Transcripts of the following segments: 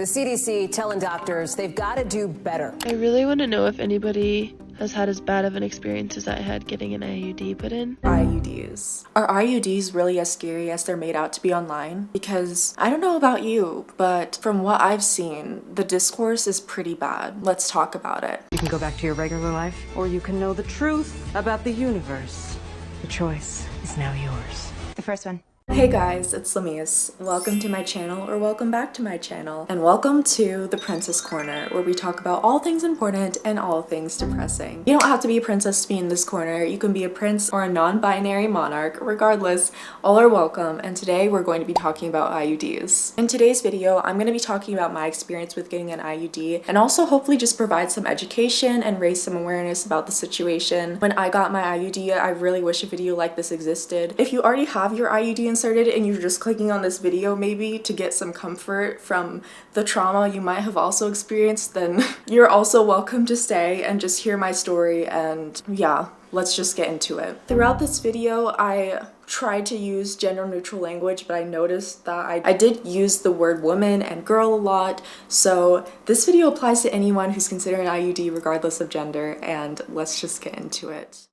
The CDC telling doctors they've got to do better. I really want to know if anybody has had as bad of an experience as I had getting an IUD put in. IUDs. Are IUDs really as scary as they're made out to be online? Because I don't know about you, but from what I've seen, the discourse is pretty bad. Let's talk about it. You can go back to your regular life, or you can know the truth about the universe. The choice is now yours. The first one. Hey guys, it's Lamise. Welcome to my channel, or welcome back to my channel, and welcome to the Princess Corner, where we talk about all things important and all things depressing. You don't have to be a princess to be in this corner. You can be a prince or a non-binary monarch. Regardless, all are welcome, and today we're going to be talking about IUDs. In today's video, I'm going to be talking about my experience with getting an IUD, and also hopefully just provide some education and raise some awareness about the situation. When I got my IUD, I really wish a video like this existed. If you already have your IUD inserted and you're just clicking on this video maybe to get some comfort from the trauma you might have also experienced, then you're also welcome to stay and just hear my story, and yeah, let's just get into it. Throughout this video, I tried to use gender neutral language, but I noticed that I did use the word woman and girl a lot, so this video applies to anyone who's considering IUD regardless of gender, and let's just get into it.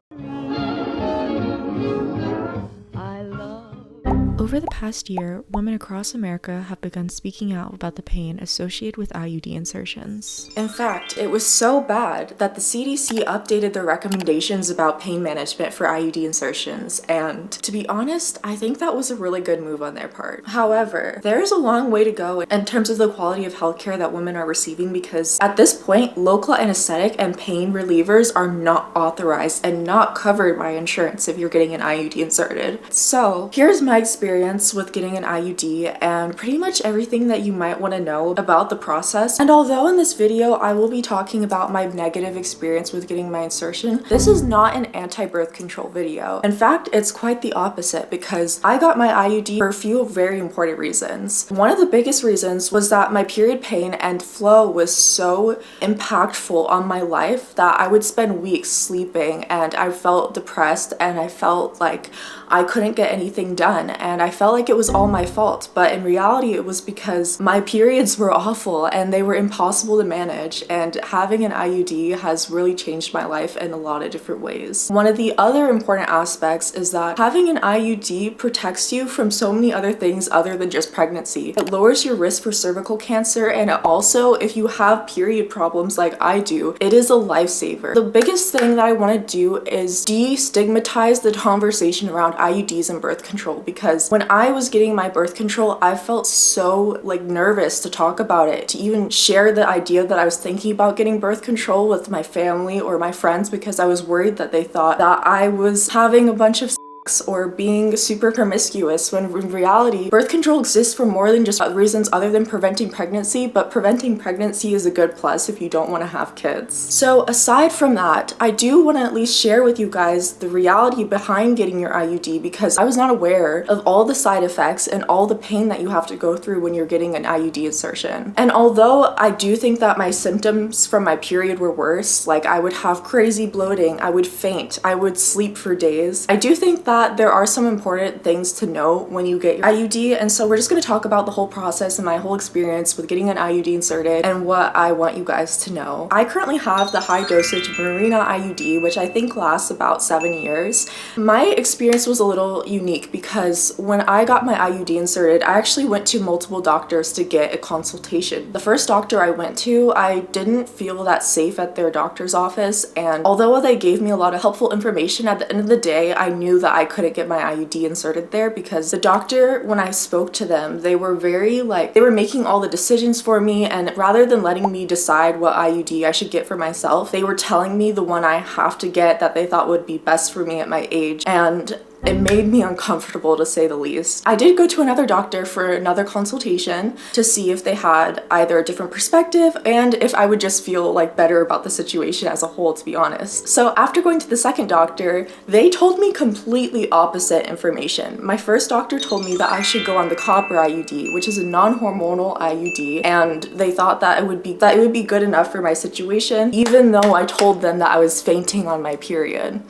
Over the past year, women across America have begun speaking out about the pain associated with IUD insertions. In fact, it was so bad that the CDC updated their recommendations about pain management for IUD insertions, and to be honest, I think that was a really good move on their part. However, there's a long way to go in terms of the quality of healthcare that women are receiving, because at this point, local anesthetic and pain relievers are not authorized and not covered by insurance if you're getting an IUD inserted. So here's my experience with getting an IUD and pretty much everything that you might want to know about the process. And although in this video I will be talking about my negative experience with getting my insertion, this is not an anti-birth control video. In fact, it's quite the opposite, because I got my IUD for a few very important reasons. One of the biggest reasons was that my period pain and flow was so impactful on my life that I would spend weeks sleeping, and I felt depressed, and I felt like I couldn't get anything done, and I felt like it was all my fault, but in reality it was because my periods were awful and they were impossible to manage, and having an IUD has really changed my life in a lot of different ways. One of the other important aspects is that having an IUD protects you from so many other things other than just pregnancy. It lowers your risk for cervical cancer, and also, if you have period problems like I do, it is a lifesaver. The biggest thing that I want to do is destigmatize the conversation around IUDs and birth control, because when I was getting my birth control, I felt so nervous to talk about it, to even share the idea that I was thinking about getting birth control with my family or my friends, because I was worried that they thought that I was having a bunch of or being super promiscuous, when in reality, birth control exists for more than just reasons other than preventing pregnancy, but preventing pregnancy is a good plus if you don't want to have kids. So aside from that, I do want to at least share with you guys the reality behind getting your IUD, because I was not aware of all the side effects and all the pain that you have to go through when you're getting an IUD insertion. And although I do think that my symptoms from my period were worse, like I would have crazy bloating, I would faint, I would sleep for days, I do think that there are some important things to know when you get your IUD, and so we're just going to talk about the whole process and my whole experience with getting an IUD inserted and what I want you guys to know. I currently have the high dosage Mirena IUD, which I think lasts about 7 years. My experience was a little unique because when I got my IUD inserted, I actually went to multiple doctors to get a consultation. The first doctor I went to, I didn't feel that safe at their doctor's office, and although they gave me a lot of helpful information, at the end of the day, I knew that I couldn't get my IUD inserted there, because the doctor, when I spoke to them, they were very they were making all the decisions for me, and rather than letting me decide what IUD I should get for myself, they were telling me the one I have to get that they thought would be best for me at my age, and it made me uncomfortable, to say the least. I did go to another doctor for another consultation to see if they had either a different perspective and if I would just feel better about the situation as a whole, to be honest. So after going to the second doctor, they told me completely opposite information. My first doctor told me that I should go on the copper IUD, which is a non-hormonal IUD, and they thought that it would be good enough for my situation, even though I told them that I was fainting on my period.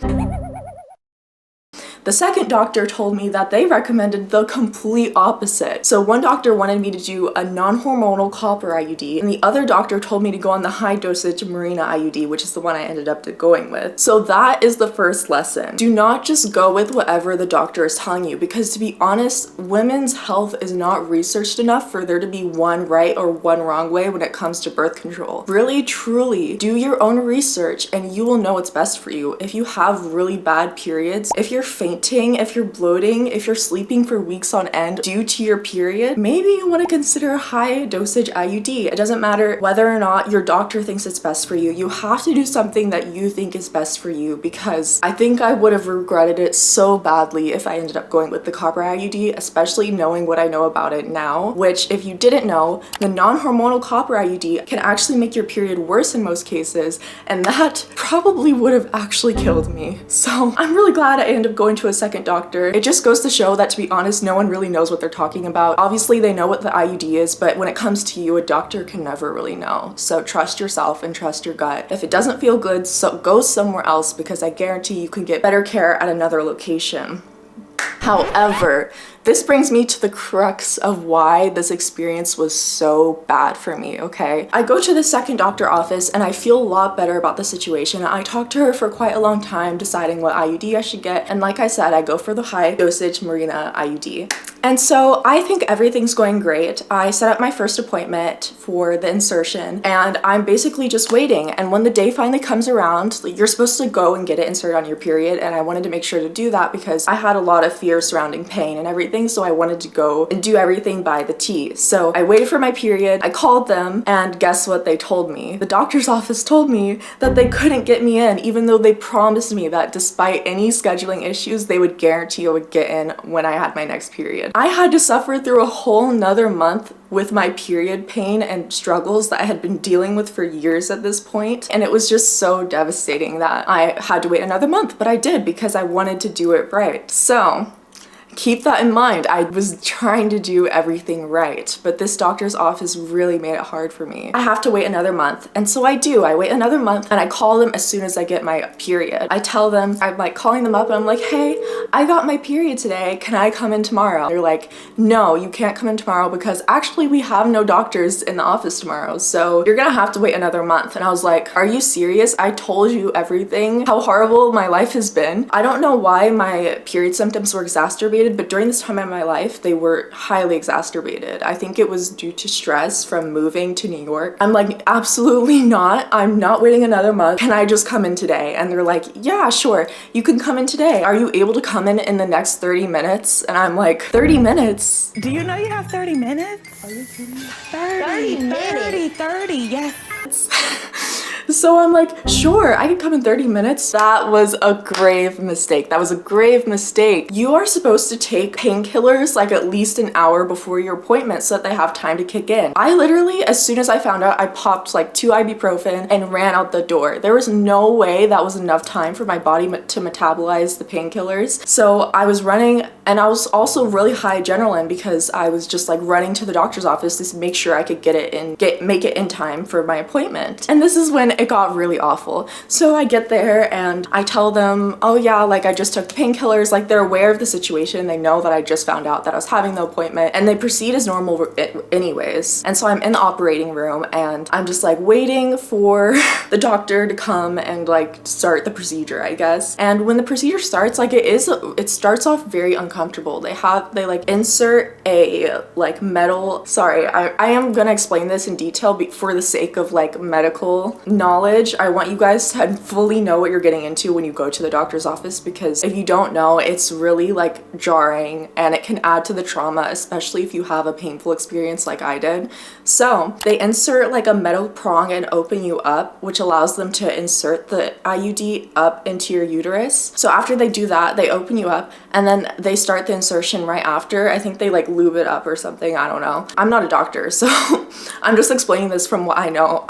The second doctor told me that they recommended the complete opposite. So one doctor wanted me to do a non-hormonal copper IUD, and the other doctor told me to go on the high dosage Mirena IUD, which is the one I ended up going with. So that is the first lesson. Do not just go with whatever the doctor is telling you, because to be honest, women's health is not researched enough for there to be one right or one wrong way when it comes to birth control. Really, truly do your own research and you will know what's best for you. If you have really bad periods, if you're fainting, if you're bloating, if you're sleeping for weeks on end due to your period, maybe you want to consider a high dosage IUD. It doesn't matter whether or not your doctor thinks it's best for you. You have to do something that you think is best for you, because I think I would have regretted it so badly if I ended up going with the copper IUD, especially knowing what I know about it now, which if you didn't know, the non-hormonal copper IUD can actually make your period worse in most cases, and that probably would have actually killed me. So I'm really glad I ended up going to a second doctor. It just goes to show that, to be honest, no one really knows what they're talking about. Obviously they know what the IUD is, but when it comes to you, a doctor can never really know. So trust yourself and trust your gut. If it doesn't feel good, so go somewhere else, because I guarantee you can get better care at another location. However, this brings me to the crux of why this experience was so bad for me, okay? I go to the second doctor office and I feel a lot better about the situation. I talked to her for quite a long time deciding what IUD I should get, and like I said, I go for the high dosage Mirena IUD. And so I think everything's going great. I set up my first appointment for the insertion and I'm basically just waiting. And when the day finally comes around, you're supposed to go and get it inserted on your period, and I wanted to make sure to do that because I had a lot of fear surrounding pain and everything, so I wanted to go and do everything by the T. So I waited for my period, I called them, and guess what they told me? The doctor's office told me that they couldn't get me in, even though they promised me that despite any scheduling issues, they would guarantee I would get in when I had my next period. I had to suffer through a whole nother month with my period pain and struggles that I had been dealing with for years at this point, and it was just so devastating that I had to wait another month, but I did because I wanted to do it right. So keep that in mind. I was trying to do everything right, but this doctor's office really made it hard for me. I have to wait another month, and so I do. I wait another month and I call them as soon as I get my period. I tell them, I'm like calling them up and I'm like, hey, I got my period today. Can I come in tomorrow? They're like, no, you can't come in tomorrow because actually we have no doctors in the office tomorrow, so you're gonna have to wait another month. And I was like, are you serious? I told you everything, how horrible my life has been. I don't know why my period symptoms were exacerbated, but during this time in my life, they were highly exacerbated. I think it was due to stress from moving to New York. I'm like, absolutely not. I'm not waiting another month. Can I just come in today? And they're like, yeah, sure. You can come in today. Are you able to come in the next 30 minutes? And I'm like, 30 minutes? Do you know you have 30 minutes? Are you kidding me? 30, yes. So I'm like, sure, I can come in 30 minutes. That was a grave mistake. That was a grave mistake. You are supposed to take painkillers like at least an hour before your appointment so that they have time to kick in. I literally, as soon as I found out, I popped like 2 ibuprofen and ran out the door. There was no way that was enough time for my body to metabolize the painkillers. So I was running, and I was also really high adrenaline because I was just like running to the doctor's office to make sure I could get it in, make it in time for my appointment. And this is when it got really awful. So I get there and I tell them, oh yeah, like I just took painkillers. Like they're aware of the situation. They know that I just found out that I was having the appointment, and they proceed as normal anyways. And so I'm in the operating room and I'm just like waiting for the doctor to come and like start the procedure, I guess. And when the procedure starts, like it starts off very uncomfortable. They like insert a like metal, sorry, I am gonna explain this in detail for the sake of like medical knowledge. I want you guys to fully know what you're getting into when you go to the doctor's office, because if you don't know, it's really like jarring and it can add to the trauma, especially if you have a painful experience like I did. So they insert like a metal prong and open you up, which allows them to insert the IUD up into your uterus. So after they do that, they open you up and then they start the insertion right after. I think they like lube it up or something, I don't know. I'm not a doctor, so I'm just explaining this from what I know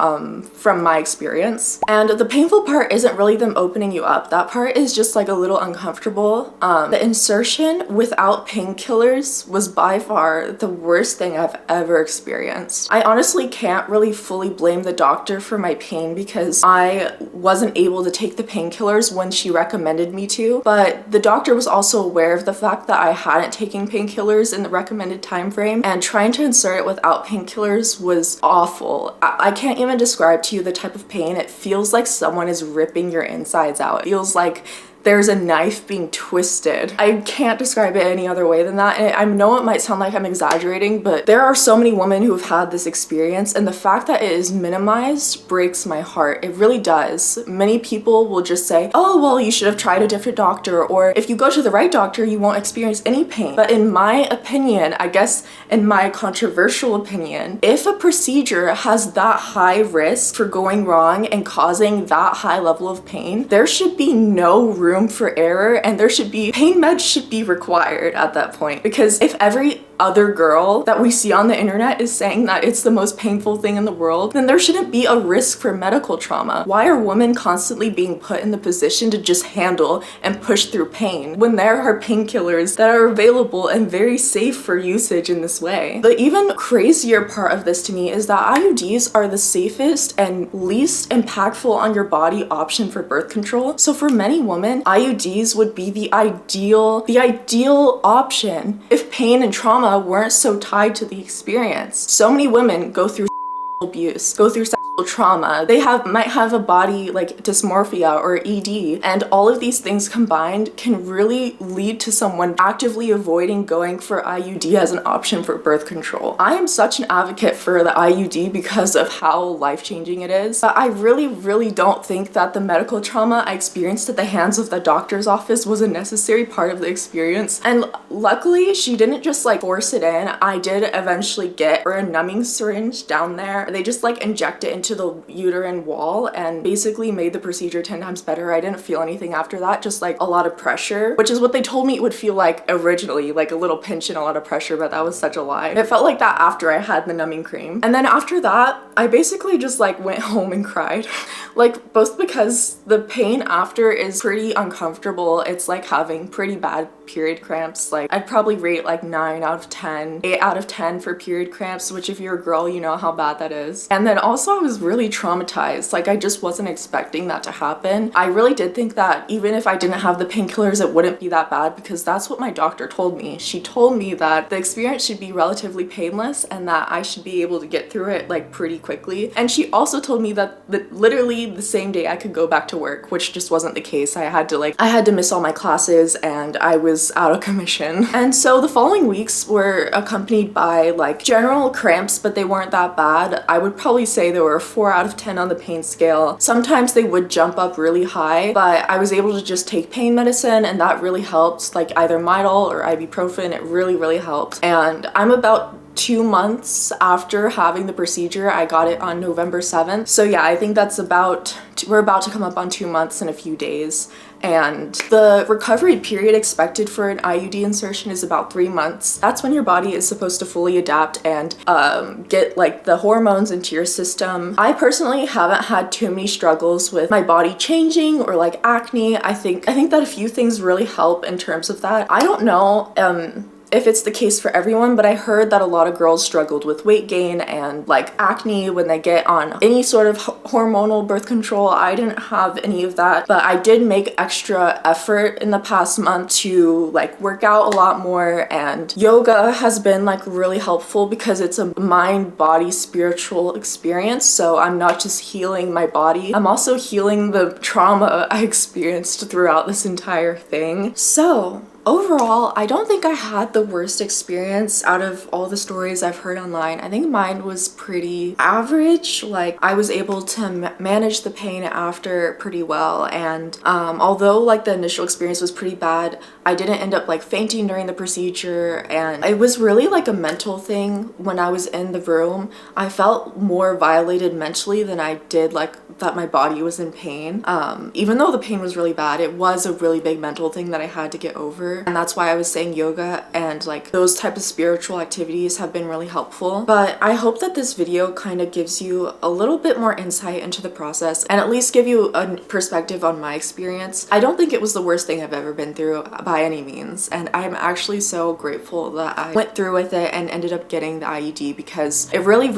from my experience. experience. And the painful part isn't really them opening you up. That part is just like a little uncomfortable. The insertion without painkillers was by far the worst thing I've ever experienced. I honestly can't really fully blame the doctor for my pain because I wasn't able to take the painkillers when she recommended me to, but the doctor was also aware of the fact that I hadn't taken painkillers in the recommended time frame, and trying to insert it without painkillers was awful. I can't even describe to you the type of pain. It feels like someone is ripping your insides out. It feels like there's a knife being twisted. I can't describe it any other way than that. And I know it might sound like I'm exaggerating, but there are so many women who have had this experience, and the fact that it is minimized breaks my heart. It really does. Many people will just say, oh, well, you should have tried a different doctor, or if you go to the right doctor, you won't experience any pain. But in my opinion, I guess in my controversial opinion, if a procedure has that high risk for going wrong and causing that high level of pain, there should be no room for error, and there should be pain meds should be required at that point. Because if every other girl that we see on the internet is saying that it's the most painful thing in the world, then there shouldn't be a risk for medical trauma. Why are women constantly being put in the position to just handle and push through pain when there are painkillers that are available and very safe for usage in this way? The even crazier part of this to me is that IUDs are the safest and least impactful on your body option for birth control. So for many women, IUDs would be the ideal option if pain and trauma weren't so tied to the experience. So many women go through abuse, go through sexual trauma. They might have a body like dysmorphia or ED, and all of these things combined can really lead to someone actively avoiding going for IUD as an option for birth control. I am such an advocate for the IUD because of how life-changing it is, but I really don't think that the medical trauma I experienced at the hands of the doctor's office was a necessary part of the experience. And luckily, she didn't just like force it in. I did eventually get a numbing syringe down there. They just like inject it into the uterine wall and basically made the procedure 10 times better. I didn't feel anything after that, just like a lot of pressure, which is what they told me it would feel like originally, like a little pinch and a lot of pressure, but that was such a lie. It felt like that after I had the numbing cream. And then after that, I basically just like went home and cried. Like both because the pain after is pretty uncomfortable. It's like having pretty bad period cramps. Like I'd probably rate like 9 out of 10, 8 out of 10 for period cramps, which if you're a girl, you know how bad that is. And then also I was really traumatized. Like I just wasn't expecting that to happen. I really did think that even if I didn't have the painkillers, it wouldn't be that bad, because that's what my doctor told me. She told me that the experience should be relatively painless and that I should be able to get through it like pretty quickly. And she also told me that literally the same day I could go back to work, which just wasn't the case. I had to miss all my classes and I was out of commission. And so the following weeks were accompanied by like general cramps, but they weren't that bad. I would probably say they were 4 out of 10 on the pain scale. Sometimes they would jump up really high, but I was able to just take pain medicine and that really helped, like either Midol or ibuprofen. It really helped. And I'm about 2 months after having the procedure. I got it on November 7th. So yeah, I think that's we're about to come up on 2 months in a few days. And the recovery period expected for an IUD insertion is about 3 months. That's when your body is supposed to fully adapt and get like the hormones into your system. I personally haven't had too many struggles with my body changing or like acne. I think that a few things really help in terms of that. I don't know if it's the case for everyone, but I heard that a lot of girls struggled with weight gain and like acne when they get on any sort of hormonal birth control. I didn't have any of that, but I did make extra effort in the past month to like work out a lot more, and yoga has been like really helpful because it's a mind, body, spiritual experience. So I'm not just healing my body, I'm also healing the trauma I experienced throughout this entire thing. So overall, I don't think I had the worst experience out of all the stories I've heard online. I think mine was pretty average. Like I was able to manage the pain after pretty well, and although like the initial experience was pretty bad, I didn't end up like fainting during the procedure, and it was really like a mental thing. When I was in the room, I felt more violated mentally than I did like that my body was in pain. Even though the pain was really bad, it was a really big mental thing that I had to get over. doctor, and that's why I was saying yoga and like those type of spiritual activities have been really helpful. But I hope that this video kind of gives you a little bit more insight into the process and at least give you a perspective on my experience. I don't think it was the worst thing I've ever been through by any means, and I'm actually so grateful that I went through with it and ended up getting the IUD, because it really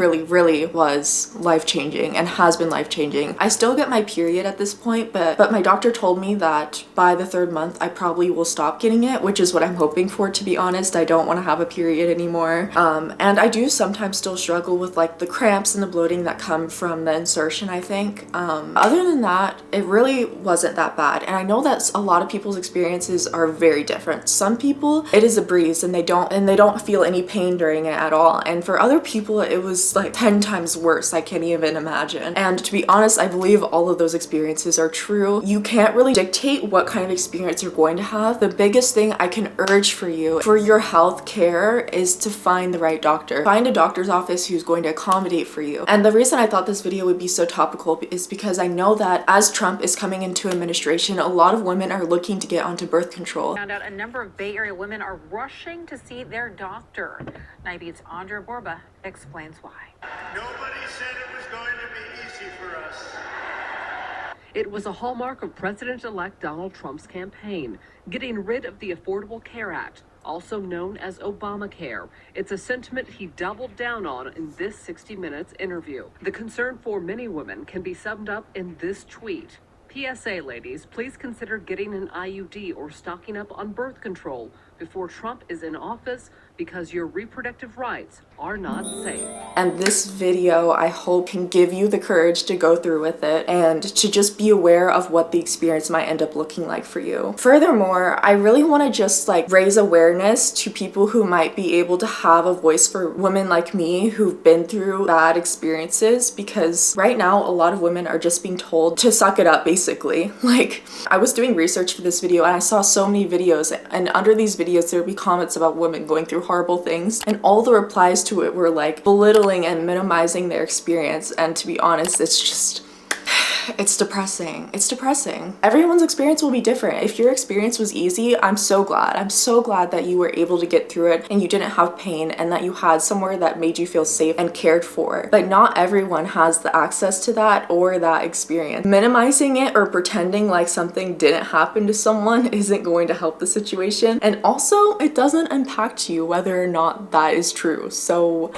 was life-changing and has been life-changing. I still get my period at this point, but my doctor told me that by the 3rd month I probably will stop getting it, which is what I'm hoping for, to be honest. I don't want to have a period anymore. And I do sometimes still struggle with like the cramps and the bloating that come from the insertion, I think. Other than that, it really wasn't that bad, and I know that a lot of people's experiences are very different. Some people, it is a breeze and they don't feel any pain during it at all, and for other people it was like 10 times worse. I can't even imagine. And to be honest, I believe all of those experiences are true. You can't really dictate what kind of experience you're going to have. The biggest thing I can urge for you for your health care is to find the right doctor. Find a doctor's office who's going to accommodate for you. And the reason I thought this video would be so topical is because I know that as Trump is coming into administration, a lot of women are looking to get onto birth control. Found out a number of Bay Area women are rushing to see their doctor. Nibeat's Andrea Borba explains why. Nobody said it was going to be easy for us. It was a hallmark of President-elect Donald Trump's campaign, getting rid of the Affordable Care Act, also known as Obamacare. It's a sentiment he doubled down on in this 60 Minutes interview. The concern for many women can be summed up in this tweet. PSA, ladies, please consider getting an IUD or stocking up on birth control before Trump is in office, because your reproductive rights are not safe. And this video, I hope, can give you the courage to go through with it and to just be aware of what the experience might end up looking like for you. Furthermore, I really want to just like raise awareness to people who might be able to have a voice for women like me who've been through bad experiences, because right now a lot of women are just being told to suck it up, basically. Like, I was doing research for this video and I saw so many videos, and under these videos there would be comments about women going through horrible things, and all the replies to it were like belittling and minimizing their experience. And to be honest, it's just, it's depressing. It's depressing. Everyone's experience will be different. If your experience was easy, I'm so glad. I'm so glad that you were able to get through it and you didn't have pain and that you had somewhere that made you feel safe and cared for. But not everyone has the access to that or that experience. Minimizing it or pretending like something didn't happen to someone isn't going to help the situation. And also, it doesn't impact you whether or not that is true. So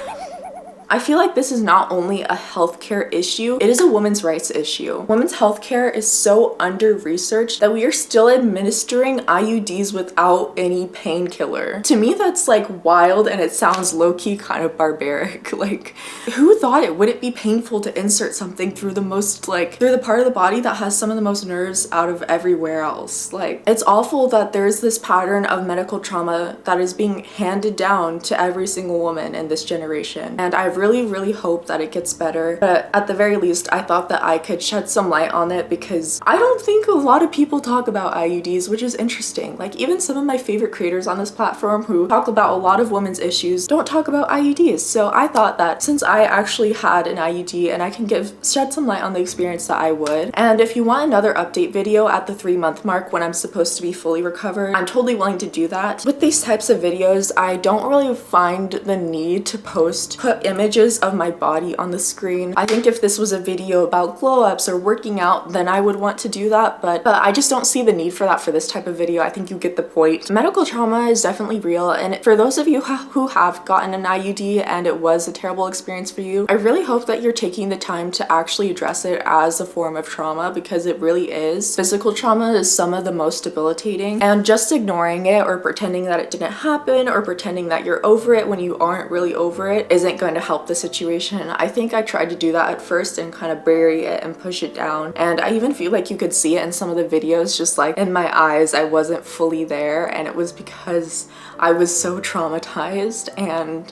I feel like this is not only a healthcare issue, it is a women's rights issue. Women's healthcare is so under-researched that we are still administering IUDs without any painkiller. To me, that's like wild, and it sounds low-key kind of barbaric. Like, who thought it wouldn't be painful to insert something through the most, like, through the part of the body that has some of the most nerves out of everywhere else? Like, it's awful that there's this pattern of medical trauma that is being handed down to every single woman in this generation. And I really hope that it gets better, but at the very least I thought that I could shed some light on it, because I don't think a lot of people talk about IUDs, which is interesting. Like, even some of my favorite creators on this platform who talk about a lot of women's issues don't talk about IUDs. So I thought that since I actually had an IUD and I can shed some light on the experience, that I would. And if you want another update video at the 3-month mark when I'm supposed to be fully recovered, I'm totally willing to do that. With these types of videos, I don't really find the need to put images of my body on the screen. I think if this was a video about glow-ups or working out, then I would want to do that, but I just don't see the need for that for this type of video. I think you get the point. Medical trauma is definitely real, and for those of you who have gotten an IUD and it was a terrible experience for you, I really hope that you're taking the time to actually address it as a form of trauma, because it really is. Physical trauma is some of the most debilitating, and just ignoring it or pretending that it didn't happen or pretending that you're over it when you aren't really over it isn't going to help the situation. I think I tried to do that at first and kind of bury it and push it down, and I even feel like you could see it in some of the videos, just like in my eyes I wasn't fully there, and it was because I was so traumatized. And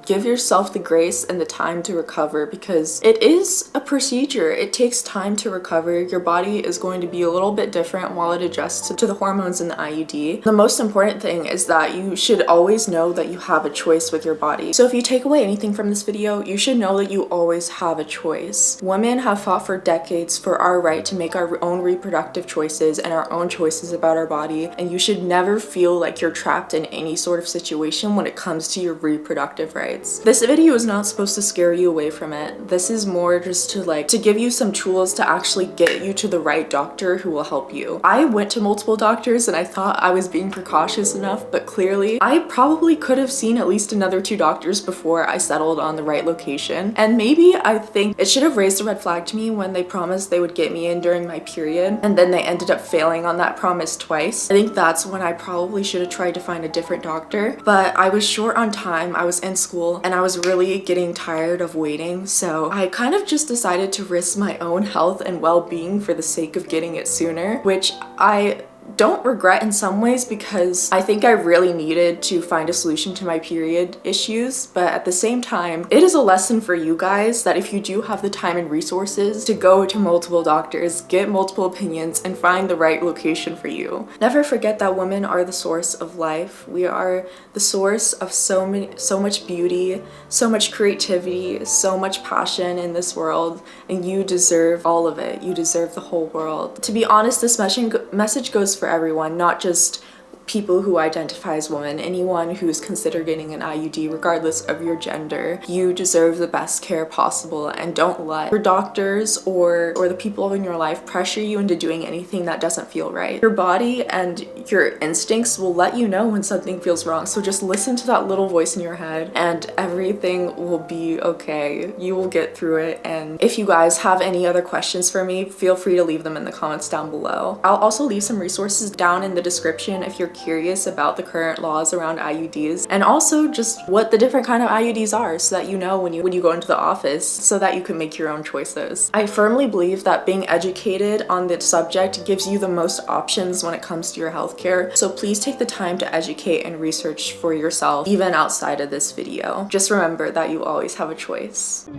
give yourself the grace and the time to recover, because it is a procedure. It takes time to recover. Your body is going to be a little bit different while it adjusts to the hormones in the IUD. The most important thing is that you should always know that you have a choice with your body. So if you take away anything from this video, you should know that you always have a choice. Women have fought for decades for our right to make our own reproductive choices and our own choices about our body, and you should never feel like you're trapped in any sort of situation when it comes to your reproductive rights. This video is not supposed to scare you away from it. This is more just to give you some tools to actually get you to the right doctor who will help you. I went to multiple doctors and I thought I was being precautious enough, but clearly I probably could have seen at least another 2 doctors before I settled on the right location. And maybe I think it should have raised a red flag to me when they promised they would get me in during my period and then they ended up failing on that promise twice. I think that's when I probably should have tried to find a different doctor, but I was short on time. I was in school and I was really getting tired of waiting, so I kind of just decided to risk my own health and well-being for the sake of getting it sooner, which I don't regret in some ways, because I think I really needed to find a solution to my period issues. But at the same time, it is a lesson for you guys that if you do have the time and resources to go to multiple doctors, get multiple opinions, and find the right location for you. Never forget that women are the source of life. We are the source of so much beauty, so much creativity, so much passion in this world, and you deserve all of it. You deserve the whole world. To be honest, this message goes for everyone, not just people who identify as women. Anyone who's considered getting an IUD, regardless of your gender, you deserve the best care possible, and don't let your doctors or the people in your life pressure you into doing anything that doesn't feel right. Your body and your instincts will let you know when something feels wrong, so just listen to that little voice in your head and everything will be okay. You will get through it. And if you guys have any other questions for me, feel free to leave them in the comments down below. I'll also leave some resources down in the description if you're curious about the current laws around IUDs, and also just what the different kind of IUDs are, so that you know when you go into the office, so that you can make your own choices. I firmly believe that being educated on the subject gives you the most options when it comes to your healthcare, so please take the time to educate and research for yourself, even outside of this video. Just remember that you always have a choice.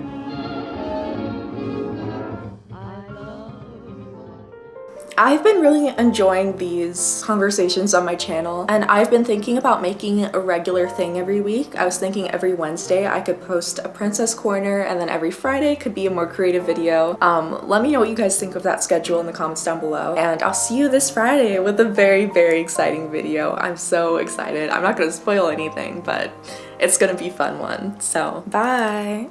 I've been really enjoying these conversations on my channel, and I've been thinking about making a regular thing every week. I was thinking every Wednesday I could post a princess corner, and then every Friday could be a more creative video. Let me know what you guys think of that schedule in the comments down below, and I'll see you this Friday with a very, very exciting video. I'm so excited. I'm not gonna spoil anything, but it's gonna be a fun one. So, bye!